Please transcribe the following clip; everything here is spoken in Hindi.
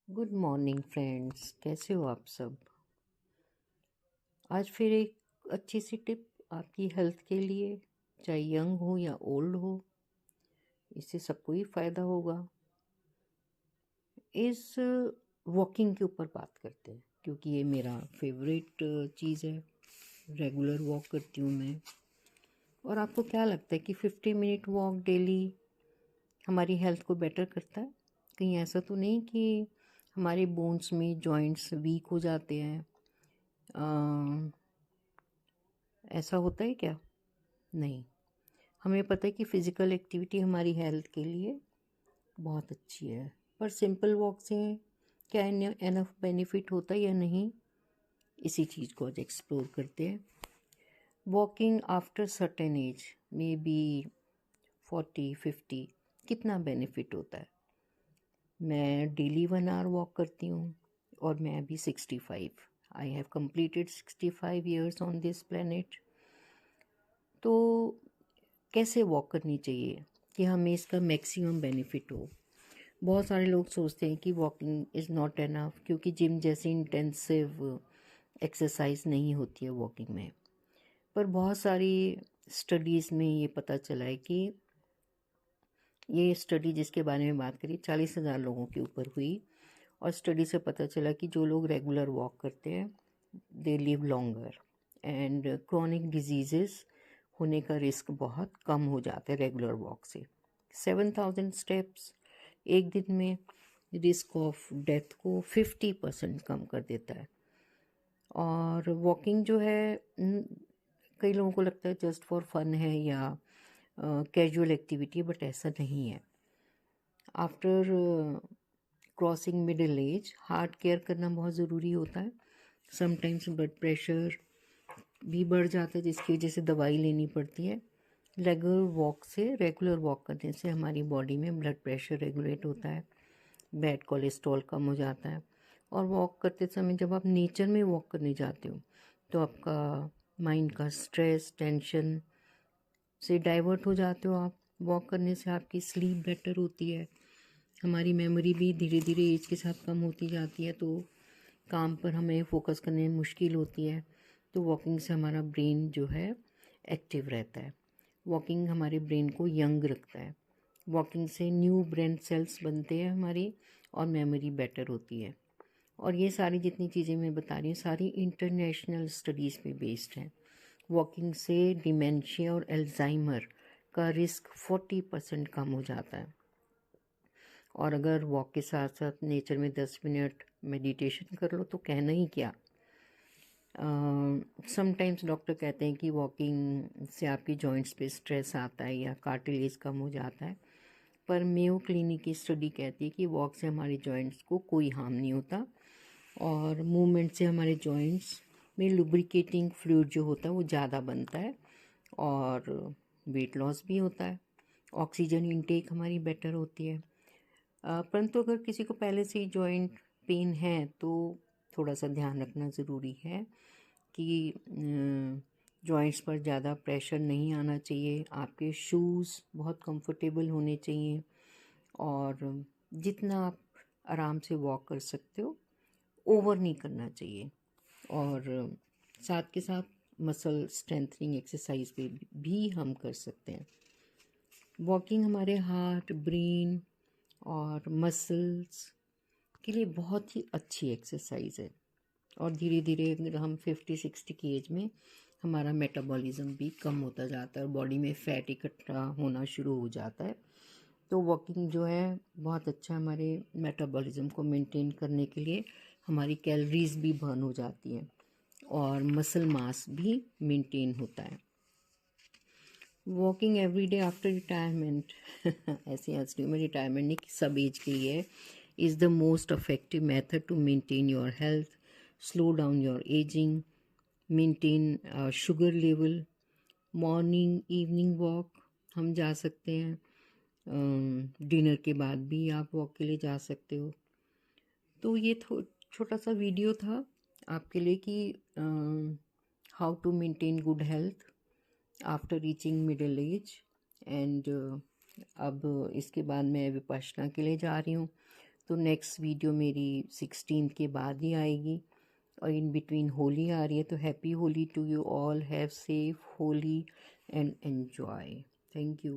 गुड मॉर्निंग फ्रेंड्स, कैसे हो आप सब। आज फिर एक अच्छी सी टिप आपकी हेल्थ के लिए, चाहे यंग हो या ओल्ड हो, इससे सबको ही फ़ायदा होगा। इस वॉकिंग के ऊपर बात करते हैं क्योंकि ये मेरा फेवरेट चीज़ है। रेगुलर वॉक करती हूँ मैं। और आपको क्या लगता है कि 50 मिनट वॉक डेली हमारी हेल्थ को बेटर करता है? कहीं ऐसा तो नहीं कि हमारे बोन्स में जॉइंट्स वीक हो जाते हैं? ऐसा होता है क्या? नहीं। हमें पता है कि फ़िज़िकल एक्टिविटी हमारी हेल्थ के लिए बहुत अच्छी है, पर सिंपल वॉक से क्या एनफ बेनिफिट होता है या नहीं, इसी चीज़ को आज एक्सप्लोर करते हैं। Walking after certain age, may be 40-50, कितना बेनिफिट होता है? मैं डेली 1 आवर वॉक करती हूँ और मैं अभी 65, I have completed 65 years on this planet। तो कैसे वॉक करनी चाहिए कि हमें इसका मैक्सिमम बेनिफिट हो? बहुत सारे लोग सोचते हैं कि वॉकिंग इज़ नॉट एनफ क्योंकि जिम जैसी इंटेंसिव एक्सरसाइज नहीं होती है वॉकिंग में। पर बहुत सारी स्टडीज़ में ये पता चला है कि ये स्टडी जिसके बारे में बात करी 40,000 लोगों के ऊपर हुई, और स्टडी से पता चला कि जो लोग रेगुलर वॉक करते हैं they live longer, and chronic diseases होने का रिस्क बहुत कम हो जाता है रेगुलर वॉक से। 7,000 स्टेप्स एक दिन में रिस्क ऑफ डेथ को 50% कम कर देता है। और वॉकिंग जो है कई लोगों को लगता है जस्ट फॉर फन है या कैजुअल एक्टिविटी, बट ऐसा नहीं है। After crossing middle age heart care करना बहुत ज़रूरी होता है। समटाइम्स ब्लड प्रेशर भी बढ़ जाता है जिसकी वजह से दवाई लेनी पड़ती है। रेगुलर वॉक करने से हमारी बॉडी में ब्लड प्रेशर रेगुलेट होता है, बैड कोलेस्ट्रॉल कम हो जाता है। और वॉक करते समय जब आप नेचर में वॉक करने जाते हो तो आपका माइंड का स्ट्रेस टेंशन से डाइवर्ट हो जाते हो आप। वॉक करने से आपकी स्लीप बेटर होती है, हमारी मेमोरी भी धीरे धीरे एज के साथ कम होती जाती है, तो काम पर हमें फोकस करने में मुश्किल होती है। तो वॉकिंग से हमारा ब्रेन जो है एक्टिव रहता है। वॉकिंग हमारे ब्रेन को यंग रखता है। वॉकिंग से न्यू ब्रेन सेल्स बनते हैं हमारी, और मेमोरी बेटर होती है। और ये सारी जितनी चीज़ें मैं बता रही हूँ सारी इंटरनेशनल स्टडीज़ पे बेस्ड हैं। वॉकिंग से डिमेंशिया और एल्जाइमर का रिस्क 40% कम हो जाता है। और अगर वॉक के साथ साथ नेचर में 10 मिनट मेडिटेशन कर लो तो कहना ही क्या। समटाइम्स डॉक्टर कहते हैं कि वॉकिंग से आपकी जॉइंट्स पे स्ट्रेस आता है या कार्टिलेज कम हो जाता है, पर मेयो क्लिनिक की स्टडी कहती है कि वॉक से हमारे जॉइंट्स को कोई हार्म नहीं होता, और मूवमेंट से हमारे जॉइंट्स में लुब्रिकेटिंग फ्लूइड जो होता है वो ज़्यादा बनता है, और वेट लॉस भी होता है। ऑक्सीजन इंटेक हमारी बेटर होती है। परंतु अगर किसी को पहले से ही जॉइंट पेन है तो थोड़ा सा ध्यान रखना ज़रूरी है कि जॉइंट्स पर ज़्यादा प्रेशर नहीं आना चाहिए। आपके शूज़ बहुत कंफर्टेबल होने चाहिए, और जितना आप आराम से वॉक कर सकते हो, ओवर नहीं करना चाहिए। और साथ के साथ मसल स्ट्रेंथनिंग एक्सरसाइज पे भी हम कर सकते हैं। वॉकिंग हमारे हार्ट ब्रेन और मसल्स के लिए बहुत ही अच्छी एक्सरसाइज है। और धीरे धीरे अगर हम 50-60 की एज में हमारा मेटाबॉलिज्म भी कम होता जाता है और बॉडी में फैट इकट्ठा होना शुरू हो जाता है। तो वॉकिंग जो है बहुत अच्छा हमारे मेटाबॉलिज्म को मेंटेन करने के लिए, हमारी कैलोरीज भी बर्न हो जाती हैं और मसल मास भी मेंटेन होता है। Walking every day after retirement ऐसे हंस रही हूँ मैं, रिटायरमेंट नहीं, सब एज के लिए है, is the most effective method to maintain your health, slow down your ageing, maintain sugar level. Morning evening walk हम जा सकते हैं, डिनर के बाद भी आप वॉक के लिए जा सकते हो। तो ये छोटा सा वीडियो था आपके लिए कि how to maintain good health after reaching middle age. And अब इसके बाद मैं विपश्यना के लिए जा रही हूँ, तो नेक्स्ट वीडियो मेरी 16 के बाद ही आएगी, और इन बिटवीन होली आ रही है। तो happy Holi to you all, have safe Holi and enjoy. Thank you.